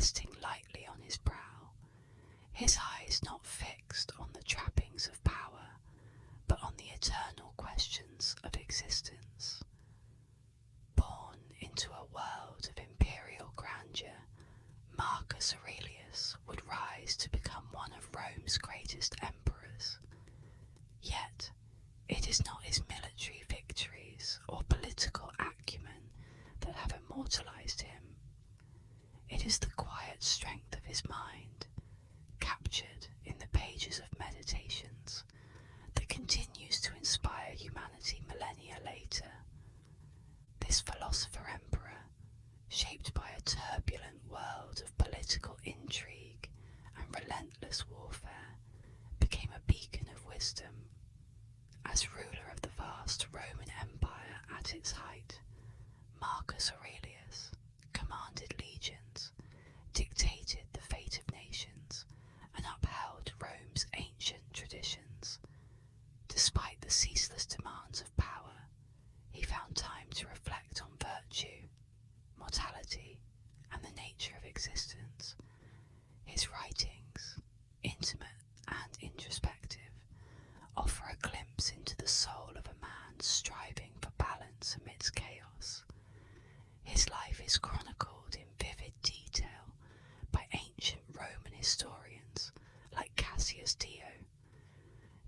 resting lightly on his brow, his eyes not fixed on the trappings of power, but on the eternal questions of existence. Born into a world of imperial grandeur, Marcus Aurelius would rise to become one of Rome's greatest emperors. Yet, it is not his military victories or political acumen that have immortalized him. It is the quiet strength of his mind, captured in the pages of Meditations, that continues to inspire humanity millennia later. This philosopher-emperor, shaped by a turbulent world of political intrigue and relentless warfare, became a beacon of wisdom. As ruler of the vast Roman Empire at its height, Marcus Aurelius commanded legions, dictated the fate of nations, and upheld Rome's ancient traditions. Despite the ceaseless demands of power, he found time to reflect on virtue, mortality, and the nature of existence. His writings, intimate and introspective, offer a glimpse into the soul of a man striving for balance amidst chaos. His life is chronicled in vivid detail by ancient Roman historians like Cassius Dio,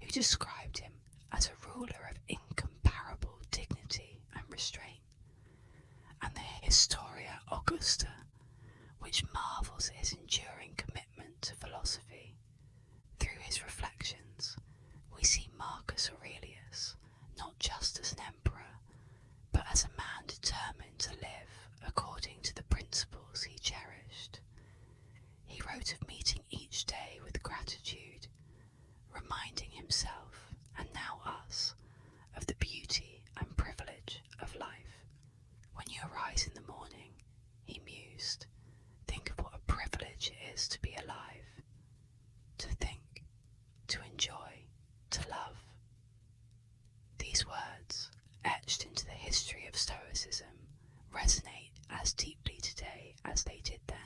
who described him as a ruler of incomparable dignity and restraint, and the Historia Augusta, which marvels at his enduring commitment to philosophy. Through his reflections, we see Marcus Aurelius not just as an emperor, but as a man determined to live according to the principles he cherished. He wrote of meeting each day with gratitude, reminding himself, and now us, of the beauty and privilege of life. When you arise in the morning, he mused, think of what a privilege it is to be alive, to think, to enjoy, to love. These words, etched into the history of Stoicism, resonate as deeply today as they did then,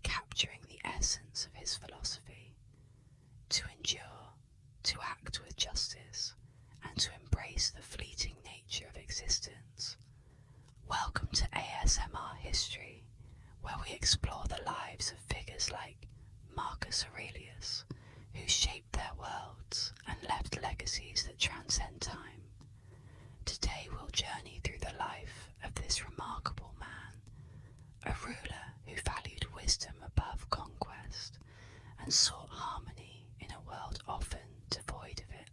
capturing the essence of his philosophy: to endure, to act with justice, and to embrace the fleeting nature of existence. Welcome to ASMR History, where we explore the lives of figures like Marcus Aurelius, who shaped their worlds and left legacies that transcend time. Today we'll journey through the life of this remarkable man, a ruler who valued wisdom above conquest and sought harmony in a world often devoid of it.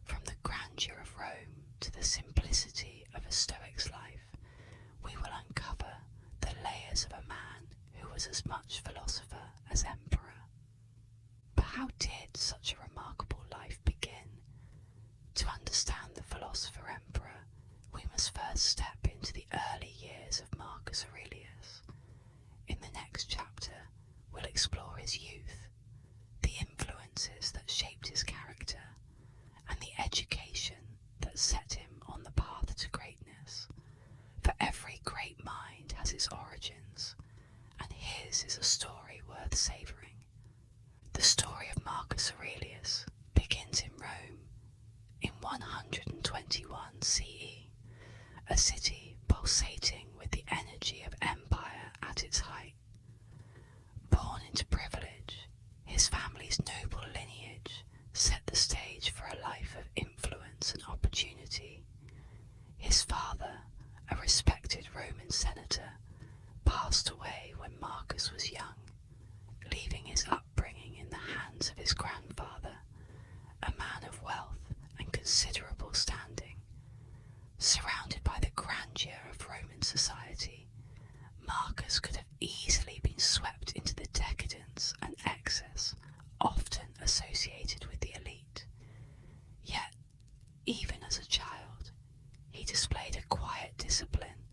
From the grandeur of Rome to the simplicity of a Stoic's life, we will uncover the layers of a man who was as much philosopher as emperor. But how did such a remarkable life begin? To understand the philosopher-emperor, we must first step into the early years of Marcus Aurelius. In the next chapter, we'll explore his youth, the influences that shaped his character, and the education that set him on the path to greatness. For every great mind has its origins, and his is a story worth savouring. The story of Marcus Aurelius begins in Rome in 121 CE, a city pulsating with the energy of empire at its height. Born into privilege, his family's noble lineage set the stage for a life of influence and opportunity. His father, a respected Roman senator, passed away when Marcus was young, leaving his upbringing in the hands of his grandfather, a man of wealth and considerable standing. Surrounded by the grandeur of Roman society, Marcus could have easily been swept into the decadence and excess often associated with the elite. Yet, even as a child, he displayed a quiet discipline,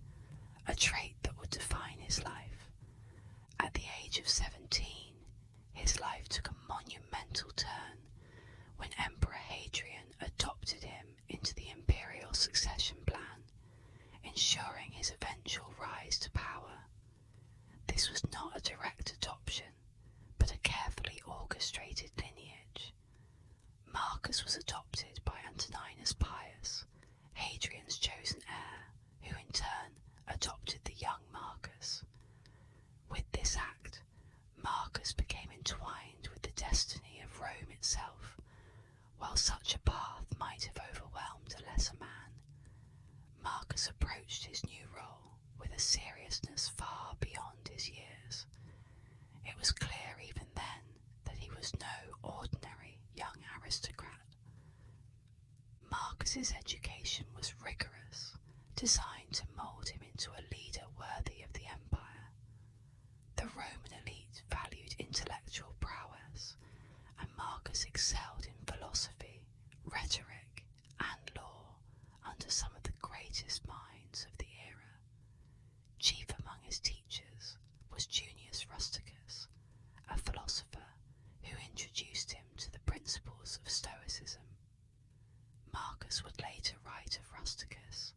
a trait that would define his life. At the age of 17, his life took a monumental turn when Emperor Hadrian adopted him into the imperial succession plan, ensuring his eventual rise to power. This was not a direct adoption, but a carefully orchestrated lineage. Marcus was adopted by Antoninus Pius, Hadrian's chosen heir, who in turn adopted the young Marcus. With this act, Marcus became entwined with the destiny of Rome itself. While such a path might have overwhelmed a lesser man, Marcus approached his new role with a seriousness far beyond his years. It was clear even then that he was no ordinary young aristocrat. Marcus's education was rigorous, designed to mould him into a leader worthy of the empire. The Roman elite valued intellectual prowess, and Marcus excelled in philosophy, rhetoric, and law under some of the greatest minds of the era. Chief among his teachers was Junius Rusticus, a philosopher who introduced him to the principles of Stoicism. Marcus would later write of Rusticus,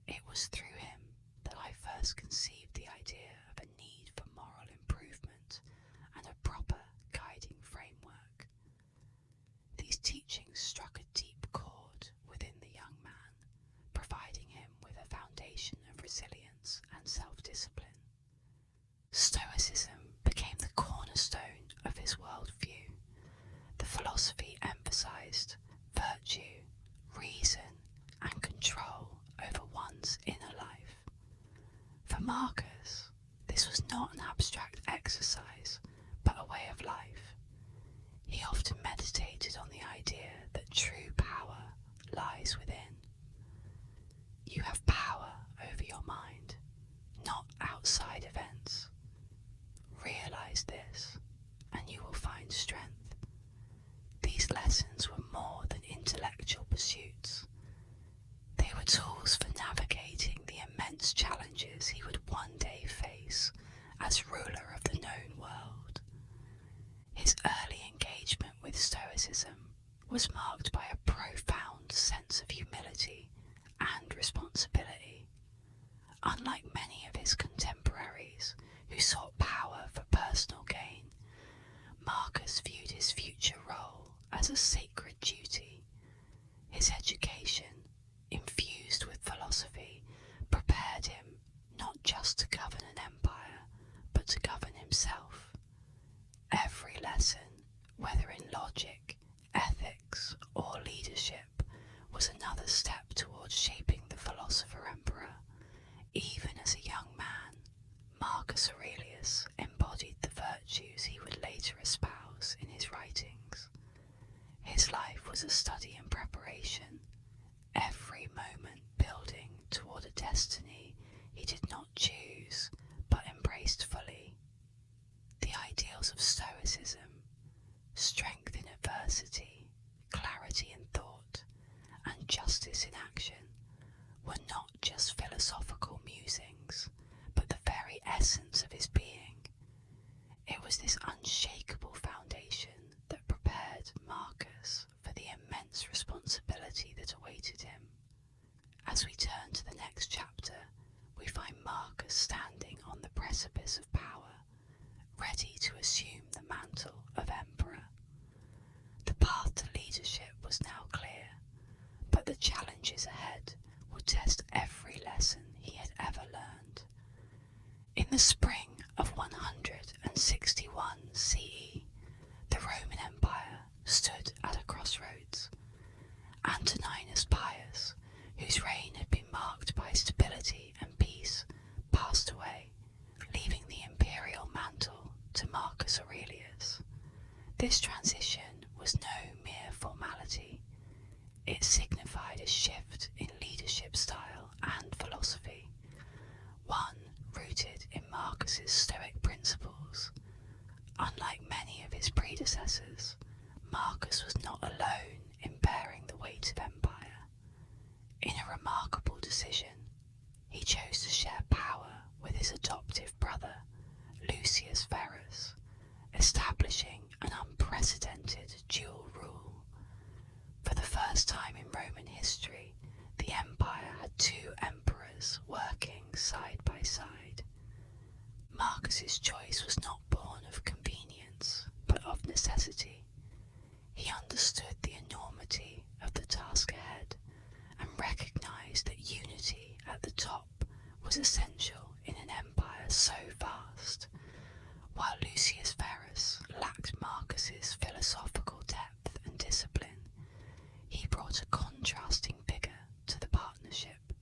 "It was through him that I first conceived the idea of a need for moral improvement and a proper guiding framework." These teachings struck a deep chord within the young man, providing him with a foundation of resilience and self-discipline. Stoicism became the cornerstone of his worldview. The philosophy emphasized virtue, reason, and control over one's inner life. For Marcus, this was not an abstract exercise, but a way of life. He often meditated on the idea that true power lies within. You have power over your mind, not outside events. Realize this, and you will find strength. These lessons were more than intellectual pursuits. They were tools for navigating the immense challenges he would one day face as ruler of the known world. His early engagement with Stoicism was marked by a profound sense of humility and responsibility. Unlike many of his contemporaries who sought power for personal gain, Marcus viewed his future role as a sacred duty. His education, infused with philosophy, prepared him not just to govern an empire, but to govern himself. Every lesson, whether in logic, ethics, or leadership, was another step towards shaping the philosopher-emperor. Even as a young man, Marcus Aurelius embodied the virtues he would later espouse in his writings. His life was a study in preparation, every moment building toward a destiny he did not choose but embraced fully. The ideals of Stoicism, strength in adversity, clarity in thought, and justice in action, were not just philosophical musings, but the very essence of his being. It was this unshakable foundation that prepared Marcus for the immense responsibility that awaited him. As we turn to the next chapter, we find Marcus standing on the precipice of power, ready to assume the mantle of emperor. The path to leadership was now clear, but the challenges ahead would test every lesson he had ever learned. In the spring of 161 CE, the Roman Empire stood at a crossroads. Antoninus Pius, whose reign had been marked by stability and peace, passed away, leaving the imperial mantle to Marcus Aurelius. This transition was no mere formality. It signified a shift in leadership style and philosophy, one rooted in Marcus's Stoic principles. Unlike many of his predecessors, Marcus was not alone in bearing the weight of empire. In a remarkable decision, he chose to share power with his adoptive brother, Lucius Verus, establishing an unprecedented dual rule. For the first time in Roman history, the empire had two emperors working side by side. Marcus's choice was not born of convenience, but of necessity. He understood the enormity of the task ahead and recognised that unity at the top was essential in an empire so vast. While Lucius Verus lacked Marcus's philosophical depth and discipline, he brought a contrasting vigour to the partnership.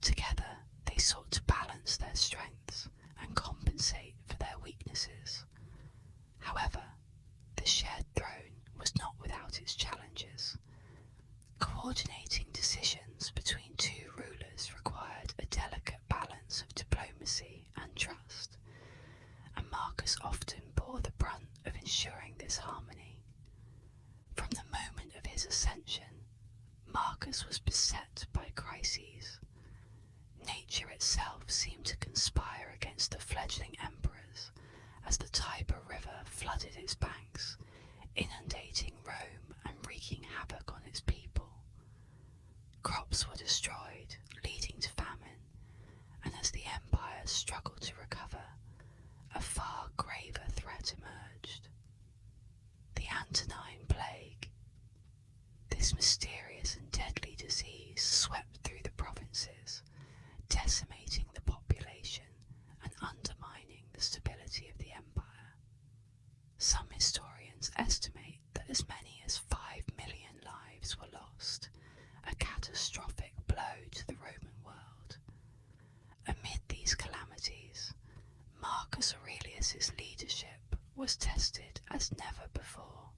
Together, they sought to balance their strengths and compensate for their weaknesses. However, the shared throne was not without its challenges. Coordinating decisions between two rulers required a delicate balance of diplomacy and trust, and Marcus often bore the brunt of ensuring this harmony. From the moment of his ascension, Marcus was beset by crises. Nature itself seemed to conspire against the fledgling emperors as the Tiber River flooded its banks, inundating Rome and wreaking havoc on its people. Crops were destroyed, leading to famine, and as the empire struggled to recover, a far graver threat emerged: the Antonine Plague. This mysterious and deadly disease swept through the provinces, decimating the population and undermining the stability of the empire. Some historians estimate that as many as 5 million lives were lost, a catastrophic blow to the Roman world. Amid these calamities, Marcus Aurelius's leadership was tested as never before.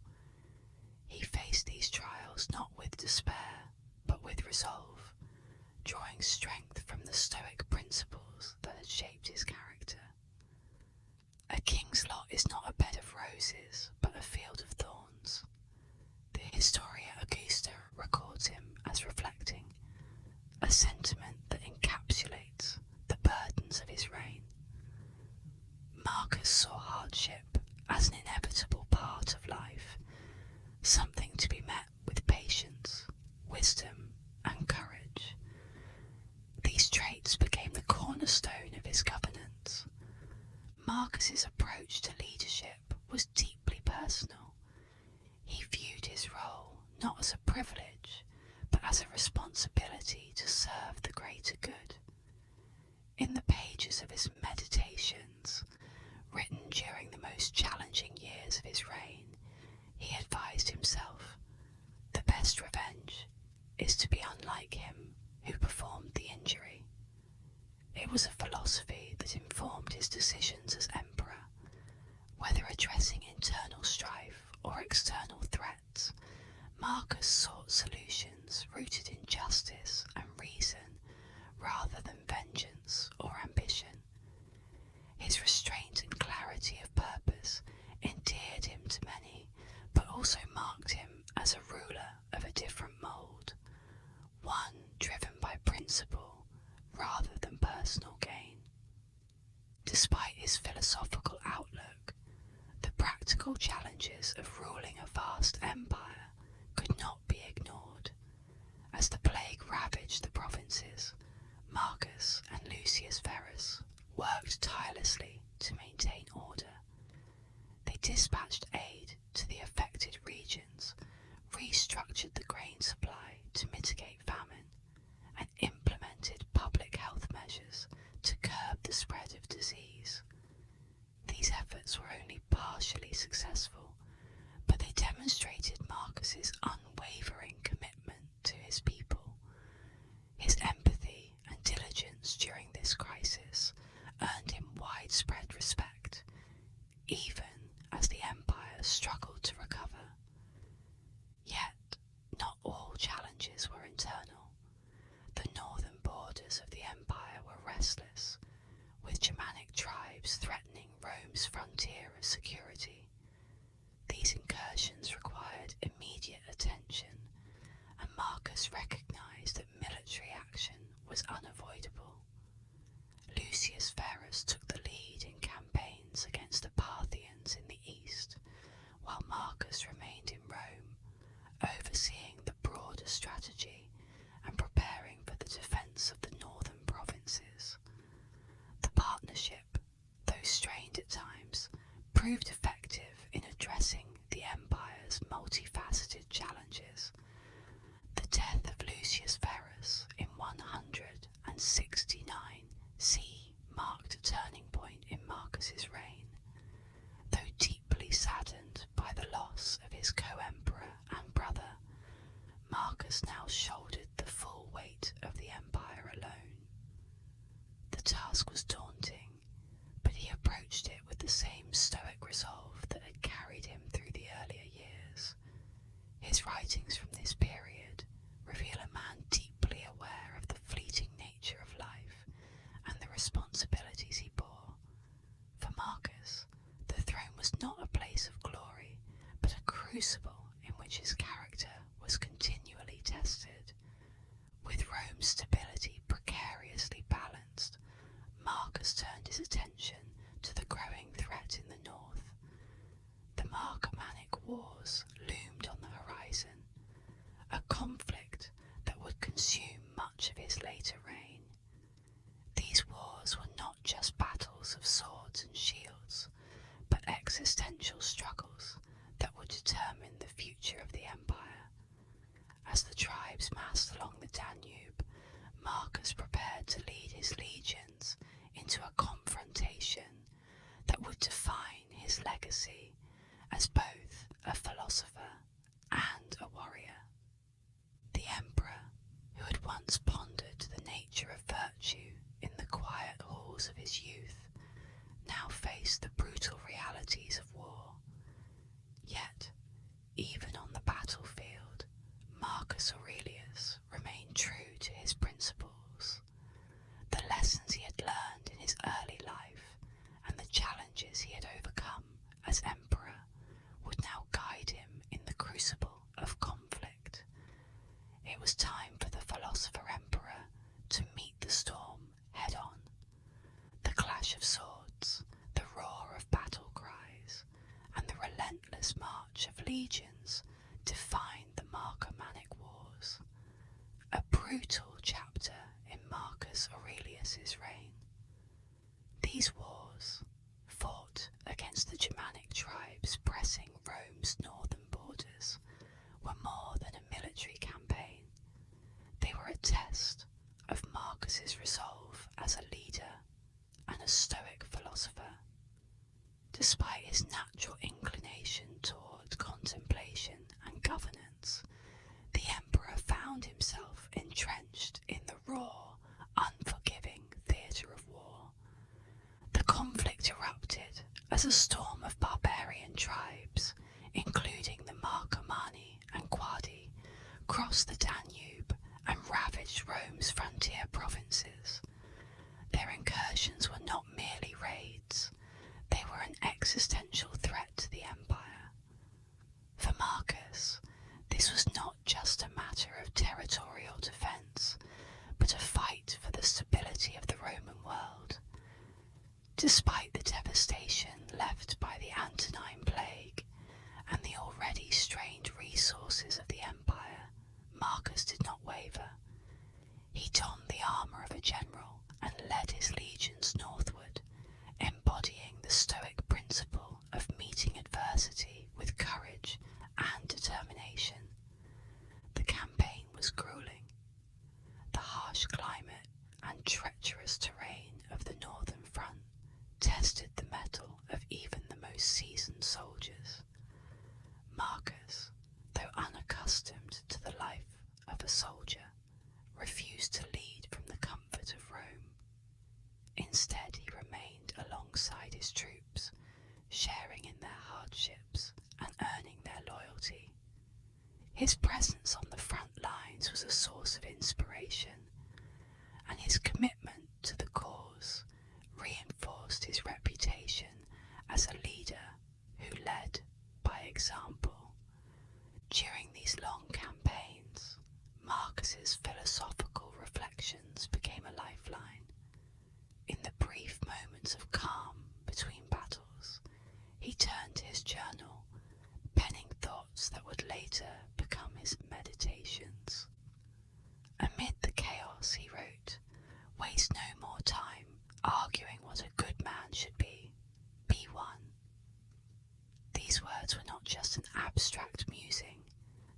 He faced these trials not with despair, but with resolve, drawing strength from the Stoic principles that had shaped his character. A king's lot is not a bed of roses, but a field of thorns. The Historia Augusta records him as reflecting, a sentiment that encapsulates the burdens of his reign. Marcus saw hardship as an inevitable part of life, something to be met with patience, wisdom, and courage. These traits became the cornerstone of his governance. Marcus's approach to leadership was deeply personal. He viewed his role not as a privilege, but as a responsibility to serve the greater good. In the pages of his Meditations, written during the most challenging years of his reign, he advised himself, "The best revenge is to be unlike him who performed the injury." It was a philosophy that informed his decisions as emperor. Whether addressing internal strife or external threats, Marcus sought solutions rooted in justice and reason rather than vengeance or ambition. His restraint and clarity of purpose endeared him to many, but also marked him as a ruler of a different mould, one driven by principle rather than personal gain. Despite his philosophical outlook, the practical challenges of ruling a vast empire could not be ignored. As the plague ravaged the provinces, Marcus and Lucius Verus worked tirelessly to maintain order. They dispatched aid to the affected regions, restructured the grain supply to mitigate famine, and implemented public health measures to curb the spread of disease. These efforts were only partially successful, but they demonstrated Marcus's unwavering commitment to his people. His empathy and diligence during this crisis earned him widespread respect, even as the empire struggled to recover. Yet, not all challenges were internal. The northern borders of the empire were restless, with Germanic tribes threatening Rome's frontier of security. These incursions required immediate attention, and Marcus recognized that military action was unavoidable. Lucius Verus took the lead in campaigns against the Parthians in the east, while Marcus remained in Rome, overseeing the broader strategy and preparing for the defense of the northern provinces. The partnership, mind at times, proved effective in addressing the empire's multifaceted challenges. The death of Lucius Verus in 169 C marked a turning point in Marcus's reign. Though deeply saddened by the loss of his co-emperor and brother, Marcus now shouldered the full weight of the empire alone. The task was daunting, but he approached it with the same stoic resolve that had carried him through the earlier years. His writings from this period reveal a man deeply aware of the fleeting nature of life and the responsibilities he bore. For Marcus, the throne was not a place of glory, but a crucible in which his character was continually tested. With Rome's stability precariously balanced, Marcus turned his attention to the growing threat in the north. The Marcomannic Wars loomed on the horizon, a conflict that would consume much of his later reign. These wars were not just battles of swords and shields, but existential struggles that would determine the future of the empire. As the tribes massed along the Danube, Marcus prepared to lead his legions into a confrontation that would define his legacy as both a philosopher and a warrior. The emperor, who had once pondered the nature of virtue in the quiet halls of his youth, now faced the brutal realities of war. Yet, even on the battlefield, Marcus Aurelius remained true to his principles. The lessons he had learned in his early life and the challenges he had overcome as emperor would now guide him in the crucible of conflict. It was time for the philosopher-emperor to meet the storm head-on. The clash of swords, the roar of battle cries, and the relentless march of legions defined the Marcomannic Wars, a brutal chapter in Marcus Aurelius's reign. These wars, fought against the Germanic tribes pressing Rome's northern borders, were more than a military campaign. They were a test of Marcus's resolve as a leader and a Stoic philosopher. Despite his natural inclination toward contemplation and governance, the emperor found himself entrenched in the raw, unforgiving theatre of war. The conflict erupted as a storm of barbarian tribes, including the Marcomanni and Quadi, crossed the Danube and ravaged Rome's frontier provinces. Their incursions were not merely raids, they were an existential threat to the empire. For Marcus, this was not just a matter of territorial defence, but a fight for the stability of the Roman world. Despite the devastation left by the Antonine Plague and the already strained resources of the empire, Marcus did not waver. He donned the armour of a general and led his legions northward, embodying the Stoic principle of meeting adversity with courage and determination. The campaign was grueling. The harsh climate and treacherous terrain of the northern front tested the mettle of even the most seasoned soldiers. Marcus, though unaccustomed to the life of a soldier, refused to lead from the comfort of Rome. Instead, he remained alongside his troops, sharing in their hardships and earning their loyalty. His presence on the front lines was a source of inspiration, and his commitment to the cause reinforced his reputation as a leader who led by example. During these long campaigns, Marcus's philosophical reflections became a lifeline. In the brief moments of calm between battles, he turned to his journal, penning thoughts that would later become his meditations. Amid the chaos, he wrote, "Waste no more time arguing what a good man should be. words were not just an abstract musing,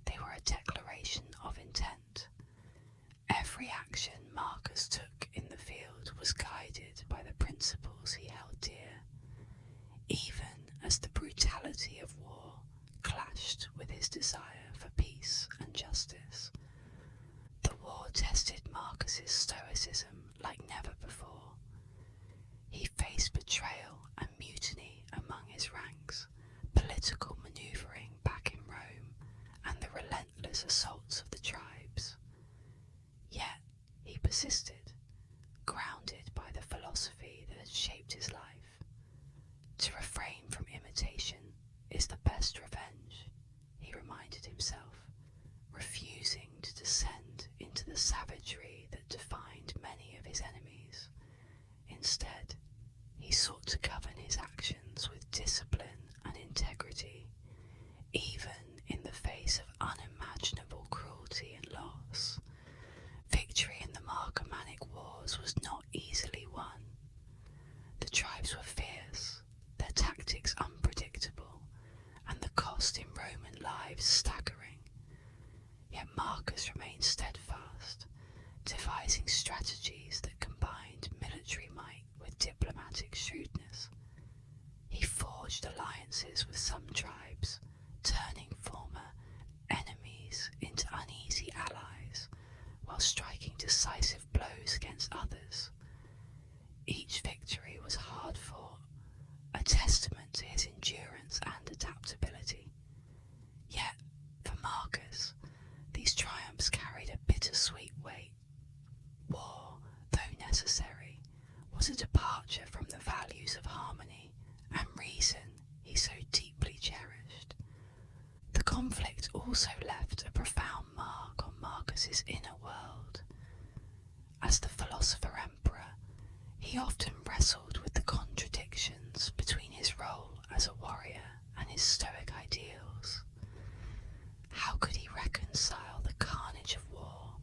they were a declaration of intent. Every action Marcus took in the field was guided by the principles he held dear, even as the brutality of war clashed with his desire for peace and justice. The war tested Marcus's stoicism like never before. He faced betrayal and mutiny among his ranks, political manoeuvring back in Rome, and the relentless assaults of the tribes. Yet he persisted, grounded by the philosophy that had shaped his life. To refrain from imitation is the best revenge, he reminded himself, refusing to descend into the savagery that defined many of his enemies. Instead, he sought to govern his actions with discipline and integrity, even in the face of unimaginable cruelty and loss. Victory in the Marcomannic Wars was not easily won. The tribes were fierce, their tactics unpredictable, and the cost in Roman lives staggering. Yet Marcus remained steadfast, devising strategies that combined military might with diplomatic shrewdness. He forged alliances with some tribes, turning former enemies into uneasy allies, while striking decisive blows against others. Each victory was hard fought, a testament to his endurance and adaptability. Yet, for Marcus, these triumphs carried a bittersweet weight. War, though necessary, was a departure from the values of harmony and reason he so deeply cherished. The conflict also left a profound mark on Marcus's inner world. As the philosopher-emperor, he often wrestled with the contradictions between his role as a warrior and his Stoic ideals. How could he reconcile the carnage of war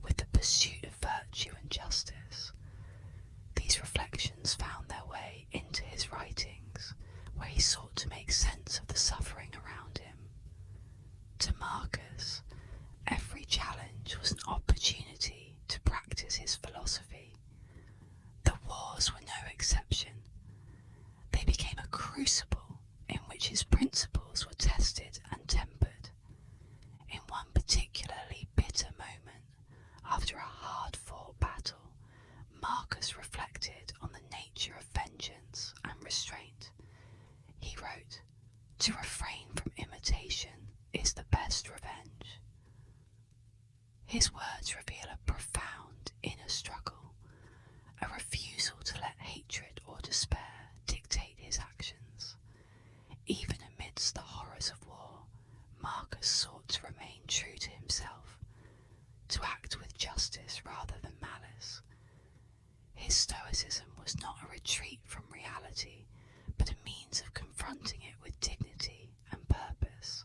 with the pursuit of virtue and justice? These reflections found their way into his writings, where he sought to make sense of the suffering around him. To Marcus, every challenge was an opportunity to practice his philosophy. The wars were no exception. They became a crucible in which his principles were tested and tempered. In one particularly bitter moment, after a hard-fought battle, Marcus reflected on the nature of vengeance and restraint. He wrote, "To refrain from imitation is the best revenge." His words reveal a profound inner struggle, a refusal to let hatred or despair dictate his actions. Even amidst the horrors of war, Marcus sought to remain true to himself, to act with justice rather than malice. His stoicism was not a retreat from reality, but a means of confronting it with dignity and purpose.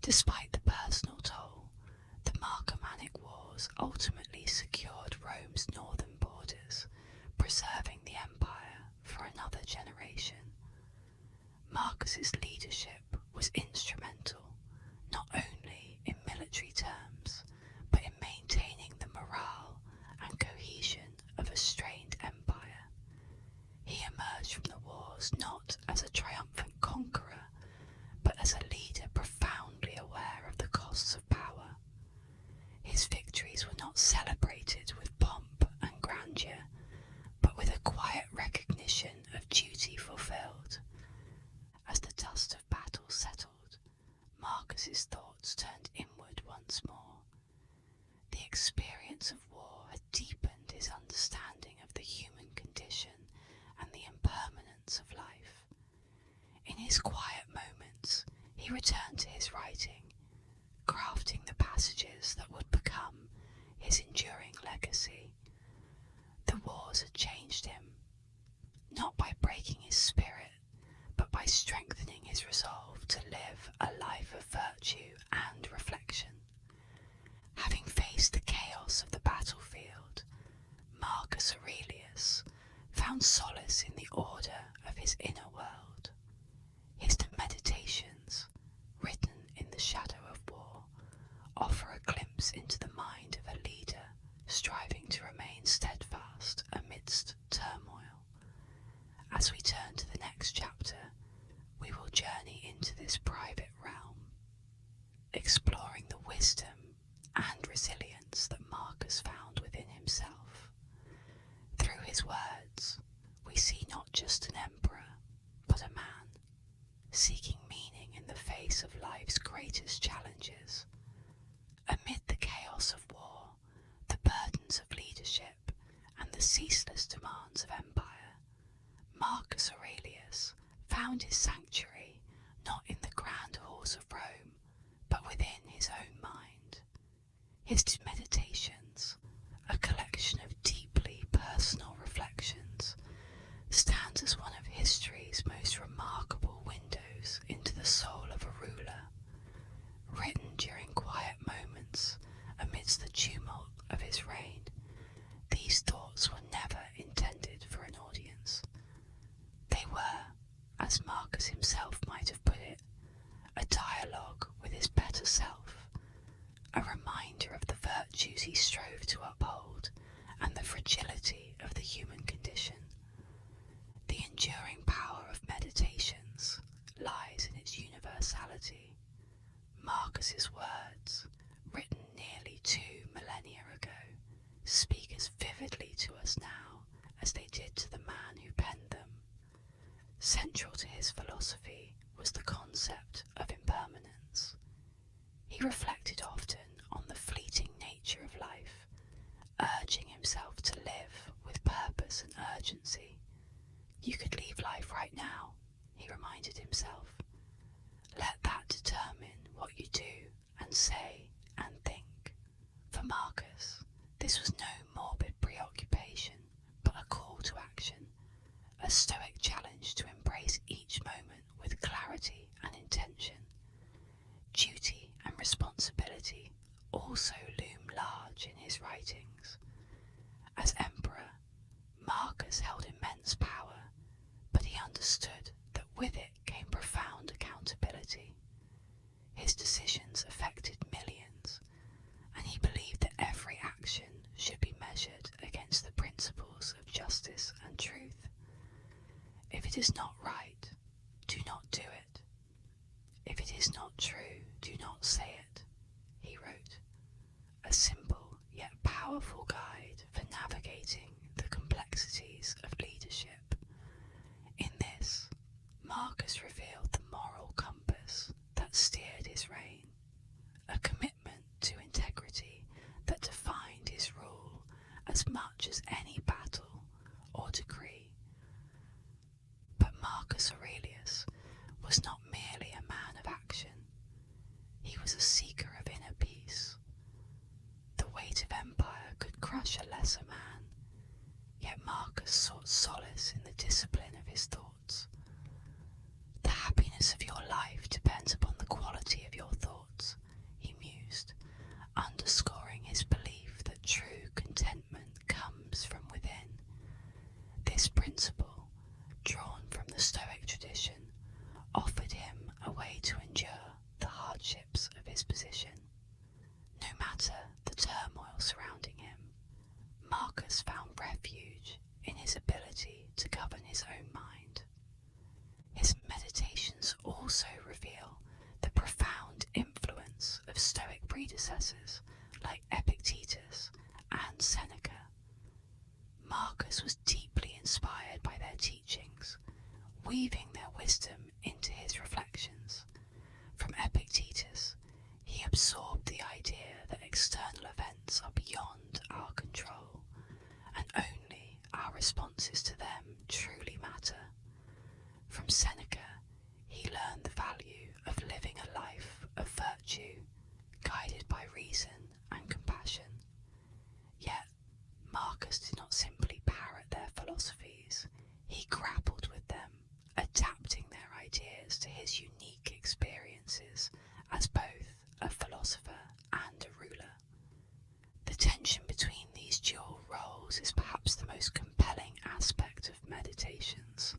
Despite the personal toll, the Marcomannic Wars ultimately secured Rome's northern borders, preserving the empire for another generation. Marcus's leadership was instrumental, not only in military terms, but in maintaining the morale and cohesion of a strained empire. He emerged from the wars not as a triumphant conqueror, but as a leader profoundly aware of the costs of power. His victories were not celebrated with pomp and grandeur, but with a quiet recognition of duty fulfilled. As the dust of battle settled, Marcus's thoughts turned inward once more. The experience of war had deepened his understanding of the human condition and the impermanence of life. In his quiet moments, he returned to his writing, crafting the passages that would become his enduring legacy. The wars had changed him, not by breaking his spirit, but by strengthening his resolve to live a life of virtue and reflection. Having faced the chaos of the battlefield, Marcus Aurelius found solace in the order of his inner world. His meditations glimpse into the mind of a leader striving to remain steadfast amidst turmoil. As we turn to the next chapter, we will journey into this private realm, exploring the wisdom and resilience that Marcus found within himself. Through his words, we see not just an emperor, but a man, seeking meaning in the face of life's greatest challenges. Amid the chaos of war, the burdens of leadership, and the ceaseless demands of empire, Marcus Aurelius found his sanctuary not in the grand halls of Rome, but within his own mind. His Meditations, a collection of deeply personal reflections, stands as one of history's most remarkable windows into the soul of a ruler. Written during quiet moments amidst the tumult of his reign, these thoughts were never intended for an audience. They were, as Marcus himself might have put it, a dialogue with his better self, a reminder of the virtues he strove to uphold and the fragility of the human condition. The enduring power of Meditations lies in its universality. Marcus's words, written nearly 2 millennia ago, speak as vividly to us now as they did to the man who penned them. Central to his philosophy was the concept of impermanence. He reflected often on the fleeting nature of life, urging himself to live with purpose and urgency. You could leave life right now, he reminded himself. Let that determine what you do and say and think. For Marcus, this was no morbid preoccupation, but a call to action, a Stoic challenge to embrace each moment with clarity and intention. Duty and responsibility also loom large in his writings. As emperor, Marcus held immense power, but he understood that with it came profound accountability. His decisions affected millions, and he believed that every action should be measured against the principles of justice and truth. If it is not right, do not do it. If it is not true, do not say it, he wrote. A simple yet powerful guide for navigating the complexities of leadership. In this, Marcus revealed the moral compass that steered his reign, a commitment to integrity that defined his rule as much as any battle or decree. But Marcus Aurelius was not merely a man of action. He was a seeker of inner peace. The weight of empire could crush a lesser man, yet Marcus sought solace in the discipline of his thoughts. The happiness of your life depends upon the quality of your thoughts, he mused, underscoring his belief that true contentment comes from within. This principle, drawn from the Stoic tradition, offered him a way to endure the hardships of his position. No matter the turmoil surrounding him, Marcus found refuge in his ability to govern his own mind. His Meditations also reveal the profound influence of Stoic predecessors like Epictetus and Seneca. Marcus was deeply inspired by their teachings, weaving their wisdom into his reflections. From Epictetus, he absorbed the idea that external events are beyond our control, and only our responses to them truly matter. From Seneca, he learned the value of living a life of virtue, guided by reason and compassion. Yet, Marcus did not simply parrot their philosophies, he grappled with them, adapting their ideas to his unique experiences as both a philosopher and a ruler. The tension between these dual roles is perhaps the most compelling aspect of Meditations.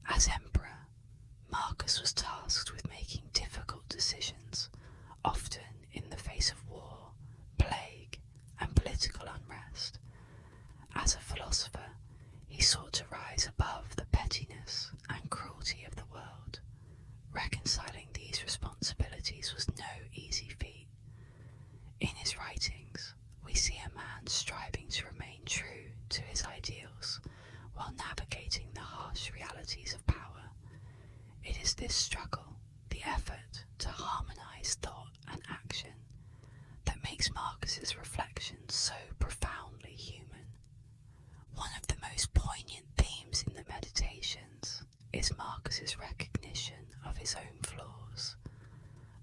As emperor, Marcus was tasked with making difficult decisions, often in the face of war, political unrest. As a philosopher, he sought to rise above the pettiness and cruelty of the world. Reconciling these responsibilities was no easy feat. In his writings, we see a man striving to remain true to his ideals while navigating the harsh realities of power. It is this struggle, the effort to harmonize thought and action, that makes Marcus's reflections so profoundly human. One of the most poignant themes in the Meditations is Marcus's recognition of his own flaws.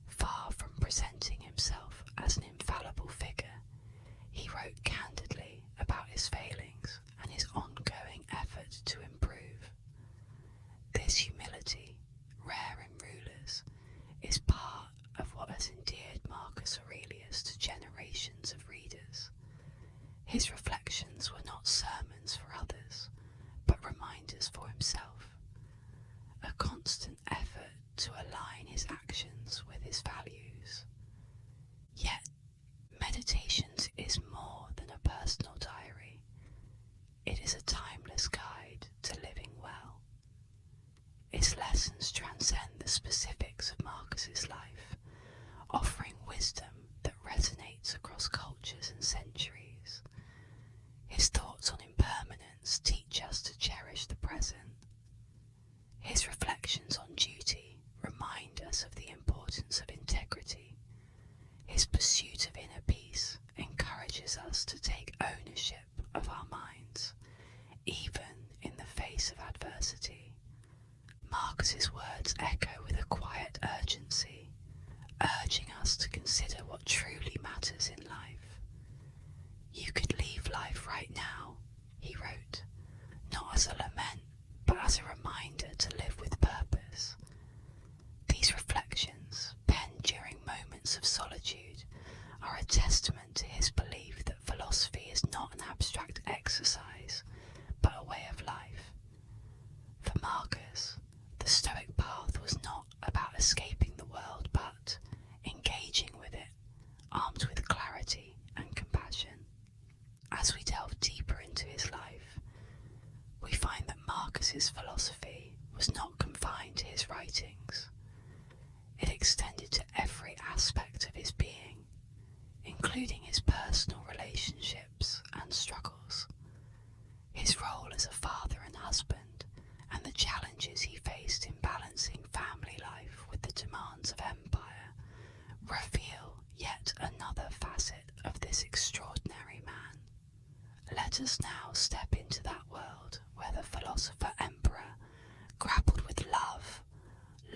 Far from presenting himself as an infallible figure, he wrote candidly about his failings and his ongoing effort to improve. This humility, rare in rulers, is part of what has endeared Marcus Aurelius to generations of readers. His reflections were not sermons for others, but reminders for himself, a constant effort to align his actions with his values. Yet, Meditations is more than a personal diary. It is a timeless guide to living well. Its lessons transcend the specifics of Marcus's life, offering wisdom that resonates across cultures and centuries. His thoughts on impermanence teach us to cherish the present. His reflections on duty remind us of the importance of integrity. His pursuit of inner peace encourages us to take ownership of our minds, even in the face of adversity. Marcus's words echo with a quiet urgency, urging us to consider what truly matters in life. You could leave life right now, he wrote, not as a lament, but as a reminder to live with purpose. These reflections, penned during moments of solitude, are a testament to his belief that philosophy is not an abstract exercise, but a way of life. For Marcus, the Stoic path was not about escaping the world, but engaging with it, armed with clarity and compassion. As we delve deeper into his life, we find that Marcus's philosophy was not confined to his writings. It extended to every aspect of his being, including his personal relationships and struggles, his role as a father and husband, and the challenges he faced in balancing family life with the demands of empire, reveal yet another facet of this extraordinary man. Let us now step into that world where the philosopher-emperor grappled with love,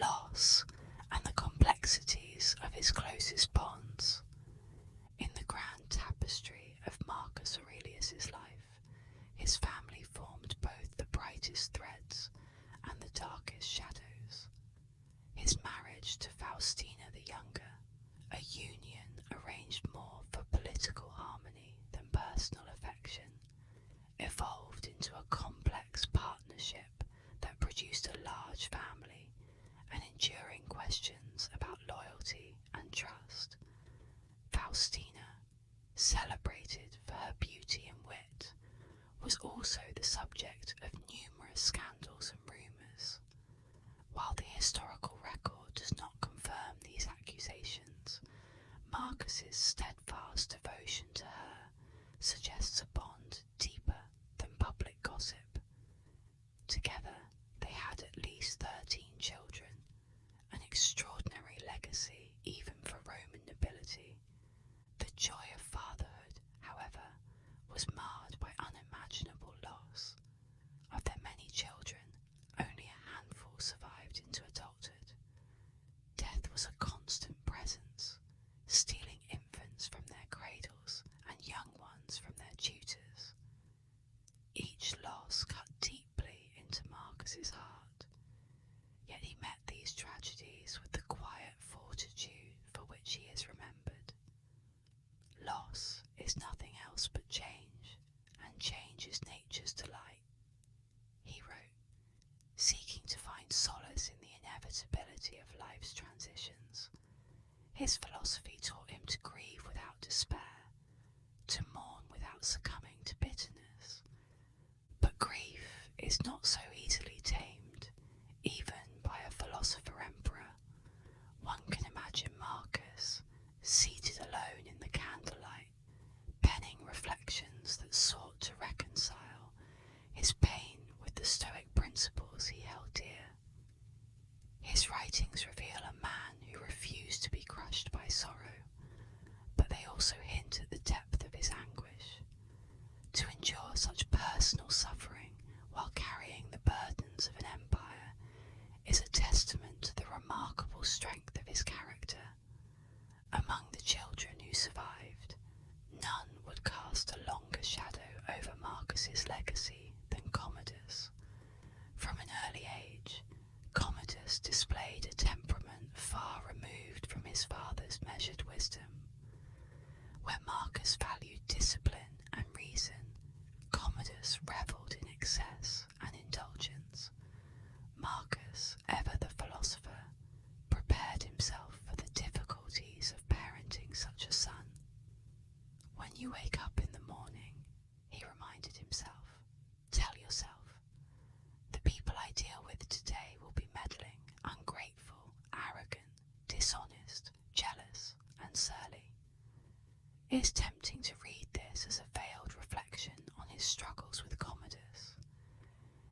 loss, and the complexities of his closest bonds. In the grand tapestry of Marcus Aurelius's life, his family formed both the brightest threads and the darkest shadows. His marriage to Faustina the Younger, a union arranged more for political harmony than personal affection, evolved into a complex partnership that produced a large family and enduring questions about loyalty and trust. Faustina, celebrated for her beauty and wit, was also the subject of numerous scandals and rumours. While the historical record does not confirm these accusations, Marcus's steadfast devotion to her suggests a bond deeper than public gossip. Together, they had at least 13 children, an extraordinary legacy even for Roman nobility. The joy of fatherhood, however, was marred by unimaginable loss. Of their many children, only a handful survived into adulthood. Death was a constant presence, stealing infants from their cradles and young ones from their tutors. Each loss cut deeply into Marcus's heart, yet he met these tragedies with the quiet fortitude for which he is remembered. Loss is nothing else but change, and change is nature's delight, he wrote, seeking to find solace in the inevitability of life's transitions. His philosophy taught him to grieve without despair, to mourn succumbing to bitterness. But grief is not so easily tamed, even by a philosopher-emperor. One can imagine Marcus, seated alone in the candlelight, penning reflections that sought to reconcile his pain with the Stoic principles he held dear. His writings reveal a man who refused to be crushed by sorrow, but they also hint at the depth of his anguish. To endure such personal suffering while carrying the burdens of an empire is a testament to the remarkable strength of his character. Among the children who survived, none would cast a longer shadow over Marcus's legacy than Commodus. From an early age, Commodus displayed a temperament far removed from his father's measured wisdom. Where Marcus valued discipline and reason, Commodus revelled in excess and indulgence. Marcus, ever the philosopher, prepared himself for the difficulties of parenting such a son. When you wake up in the morning, he reminded himself, tell yourself, the people I deal with today will be meddling, ungrateful, arrogant, dishonest, jealous, and surly. It is tempting to read this as a veiled reflection on his struggles with Commodus.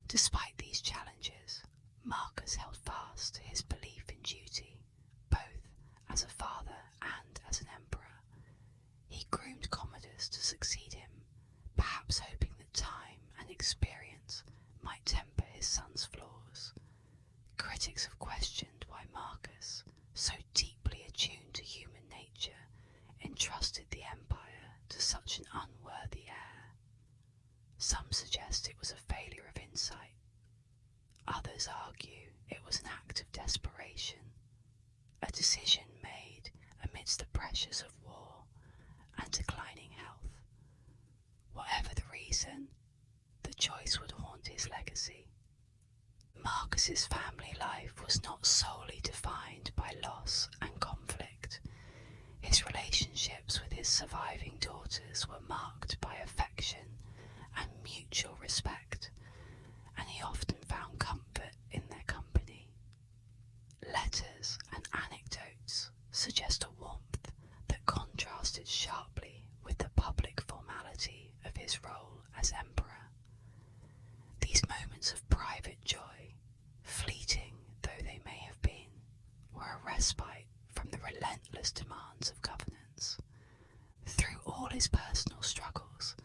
Despite these challenges, Marcus held fast to his belief in duty, both as a father and as an emperor. He groomed Commodus to succeed him, perhaps hoping that time and experience might temper his son's flaws. Critics have questioned why Marcus, so deeply attuned to human nature, entrusted the empire to such an unworthy heir. Some suggest it was a failure of insight. Others argue it was an act of desperation, a decision made amidst the pressures of war and declining health. Whatever the reason, the choice would haunt his legacy. Marcus's family life was not solely defined by loss and conflict. His relationships with his surviving daughters were marked by affection and mutual respect, and he often found comfort in their company. Letters and anecdotes suggest a warmth that contrasted sharply with the public formality of his role as emperor. These moments of private joy, fleeting though they may have been, were a respite from the relentless demands of governance. Through all his personal struggles,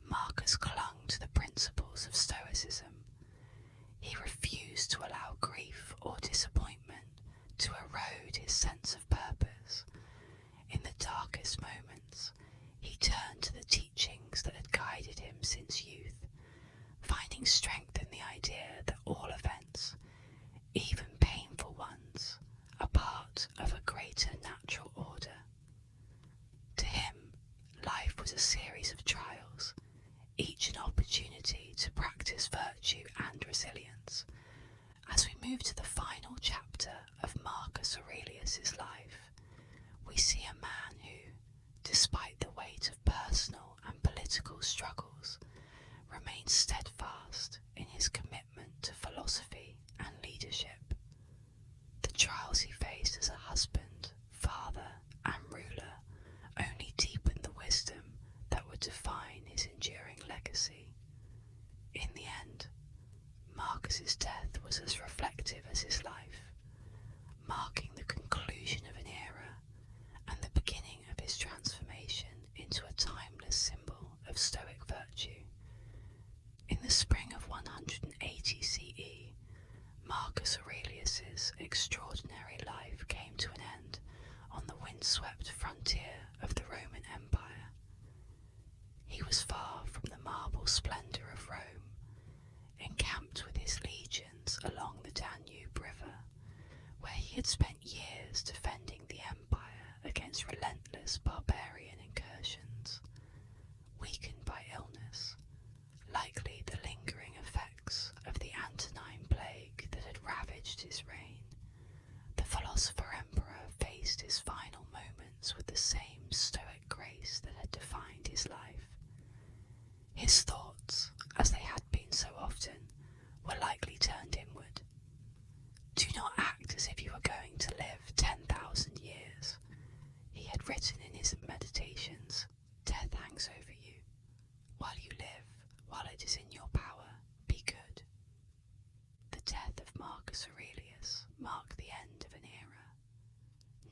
Marcus clung to the principles of Stoicism. He refused to allow grief or disappointment to erode his sense of purpose. In the darkest moments, he turned to the teachings that had guided him since youth, finding strength in the idea that all events, even painful ones, are part of a greater natural order. To him, life was a series of trials, each an opportunity to practice virtue and resilience. As we move to the final chapter of Marcus Aurelius's life, we see a man who, despite the weight of personal and political struggles, remains steadfast in his commitment to philosophy and leadership. The trials he faced as a husband, father, and ruler only deepened the wisdom that would define his enduring legacy. In the end, Marcus's death was as reflective as his life, marking the conclusion of an era and the beginning of his transformation into a timeless symbol of Stoic virtue. In the spring of 180 CE, Marcus Aurelius's extraordinary life came to an end on the windswept frontier of the Roman Empire. He was far from the marble splendour of Rome, encamped with his legions along the Danube River, where he had spent years defending the empire against relentless barbarian incursions. Weakened by illness, likely the lingering effects of the Antonine plague that had ravaged his reign, the philosopher-emperor faced his final moments with the same stoic grace that had defined his life. His thoughts, as they had been so often, were likely turned inward. "Do not act as if you were going to live 10,000 years," he had written in his meditations. "Death hangs over you. While you live, while it is in your power, be good." The death of Marcus Aurelius marked the end of an era,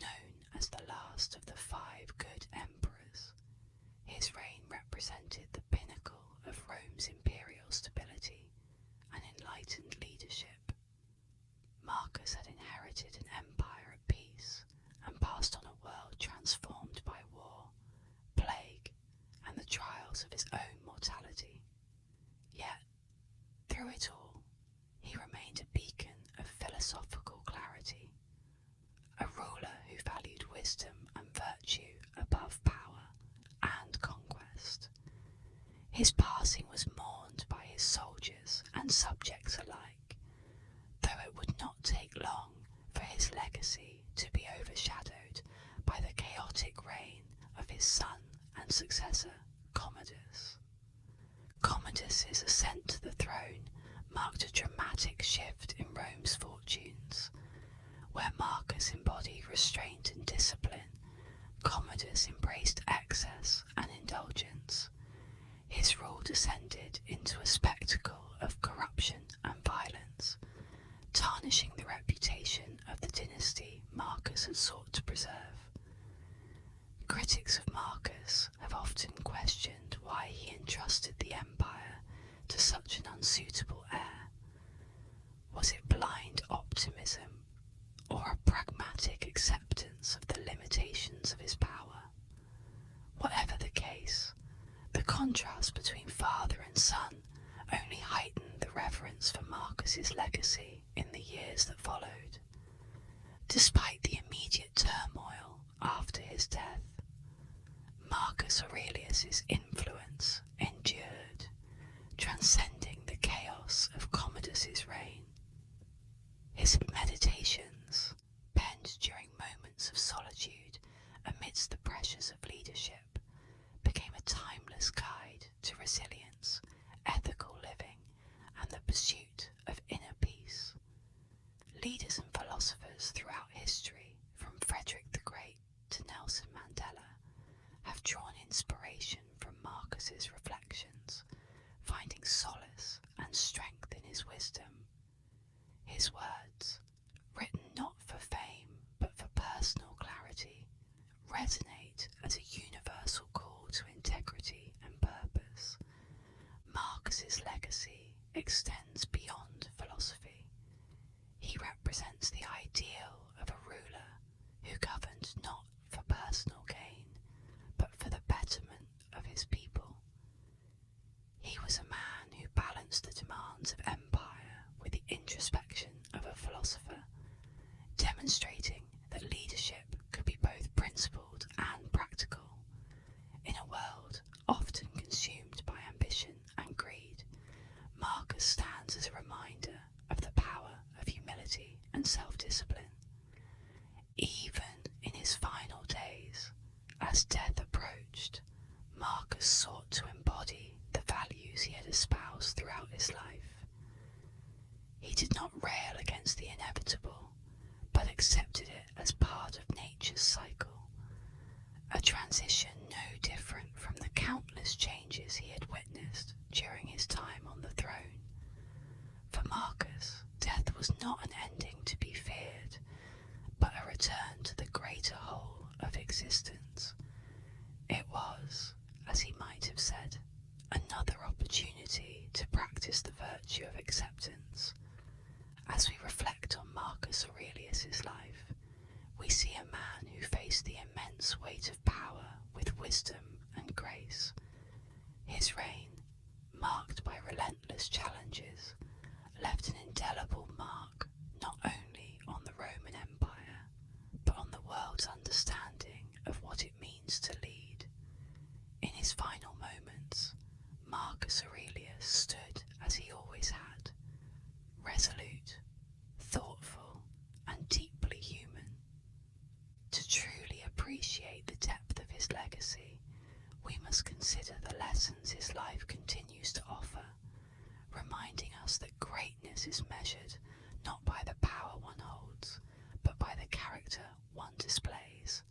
known as the last of the 5 good emperors. His reign represented the pinnacle of Rome's imperial stability and enlightened leadership. Marcus had inherited an empire at peace and passed on a world transformed by war, plague, and the trials of his own mortality. Yet, through it all, he remained a beacon of philosophical clarity, a ruler who valued wisdom and virtue above power and conquest. His passing was mourned by his soldiers and subjects alike, though it would not take long for his legacy to be overshadowed by the chaotic reign of his son and successor, Commodus. Commodus's ascent to the throne marked a dramatic shift in Rome's fortunes. Where Marcus embodied restraint and discipline, Commodus embraced excess and indulgence. His rule descended into a spectacle of corruption and violence, tarnishing the reputation of the dynasty Marcus had sought to preserve. Critics of Marcus have often questioned why he entrusted the empire to such an unsuitable heir. Was it blind optimism or a pragmatic acceptance of the limitations of his power? Whatever the case, the contrast between father and son only heightened the reverence for Marcus's legacy in the years that followed. Despite the immediate turmoil after his death, Marcus Aurelius's influence endured, transcending the chaos of Commodus's reign. His meditations, penned during moments of solitude amidst the pressures of leadership, became a timeless guide to resilience, ethical living, and the pursuit of inner peace. Leaders and philosophers throughout history, from Frederick the Great to Nelson Mandela, have drawn inspiration from Marcus's reflections, finding solace and strength in his wisdom. His words, written not for fame but for personal clarity, resonate as a universal call to integrity and purpose. Marcus's legacy extends beyond philosophy. He represents the ideal of a ruler who governed not for personal gain, but for the betterment of his people. He was a man who balanced the demands of empire with the introspection of a philosopher, demonstrating that leadership could be both principled and practical. In a world often consumed by ambition and greed, Marcus stands as a reminder of the power of humility and self-discipline. Even in his final days, as death approached, Marcus sought to embody the values he had espoused throughout his life. He did not rail against the inevitable, but accepted it as part of nature's cycle, a transition no different from the countless changes he had witnessed during his time on the throne. For Marcus, death was not an ending to be feared, but a return to the greater whole of existence. It was, as he might have said, another opportunity to practice the virtue of acceptance. As we reflect on Marcus Aurelius's life, we see a man who faced the immense weight of power with wisdom and grace. His reign, marked by relentless challenges, left an indelible mark not only on the Roman Empire, but on the world's understanding of what it means to lead. In his final moments, Marcus Aurelius stood as he always had, resolute, thoughtful, and deeply human. To truly appreciate the depth of his legacy, we must consider the lessons his life continues to offer, reminding us that greatness is measured not by the power one holds, but by the character one displays.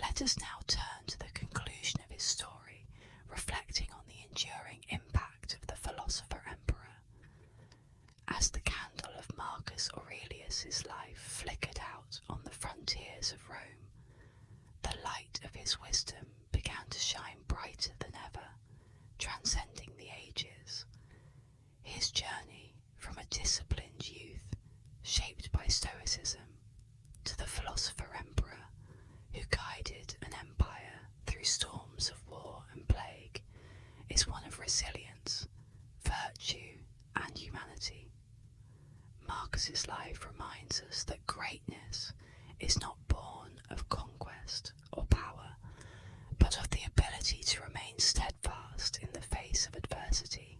Let us now turn to the conclusion of his story, reflecting on the enduring impact of the philosopher-emperor. As the candle of Marcus Aurelius's life flickered out on the frontiers of Rome, the light of his wisdom began to shine brighter than ever, transcending the ages. His journey from a disciplined youth, shaped by Stoicism, to the philosopher-emperor who guided an empire through storms of war and plague, is one of resilience, virtue, and humanity. Marcus's life reminds us that greatness is not born of conquest or power, but of the ability to remain steadfast in the face of adversity,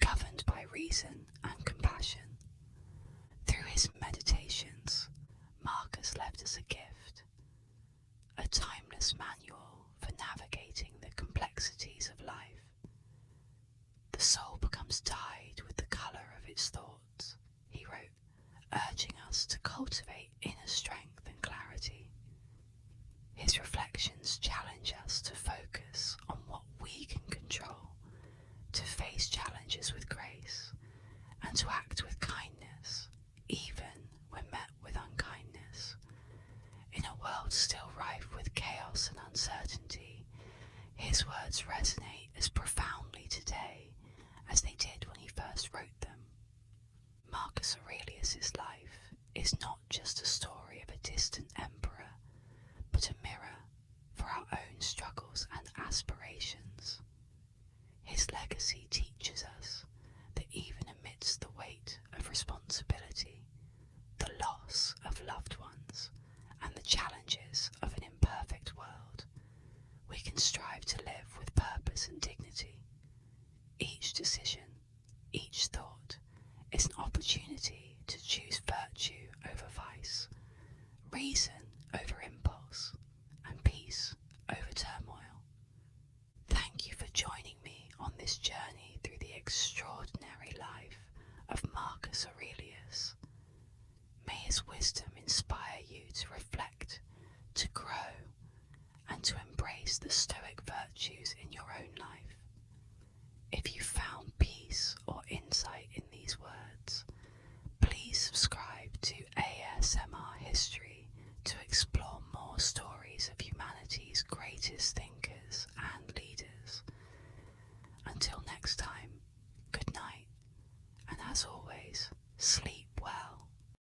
governed by reason and compassion. Through his meditations, Marcus left us a gift, a timeless manual for navigating the complexities of life. The soul becomes dyed with the colour of its thoughts, he wrote, urging us to cultivate inner strength and clarity. His reflections challenge us to focus on what we can control, to face challenges with grace, and to act with kindness, even when met with unkindness. In a world still rife with chaos and uncertainty, his words resonate as profoundly today as they did when he first wrote them. Marcus Aurelius's life is not just a story of a distant emperor, but a mirror for our own struggles and aspirations. His legacy teaches us that even amidst the weight of responsibility, the loss of loved ones, and the challenges of an imperfect world, we can strive to live with purpose and dignity. Each decision, each thought, is an opportunity to choose virtue over vice, reason over impulse, and peace over turmoil. Thank you for joining me on this journey through the extraordinary life of Marcus Aurelius. May his wisdom inspire you to reflect, to grow, and to embrace the Stoic virtues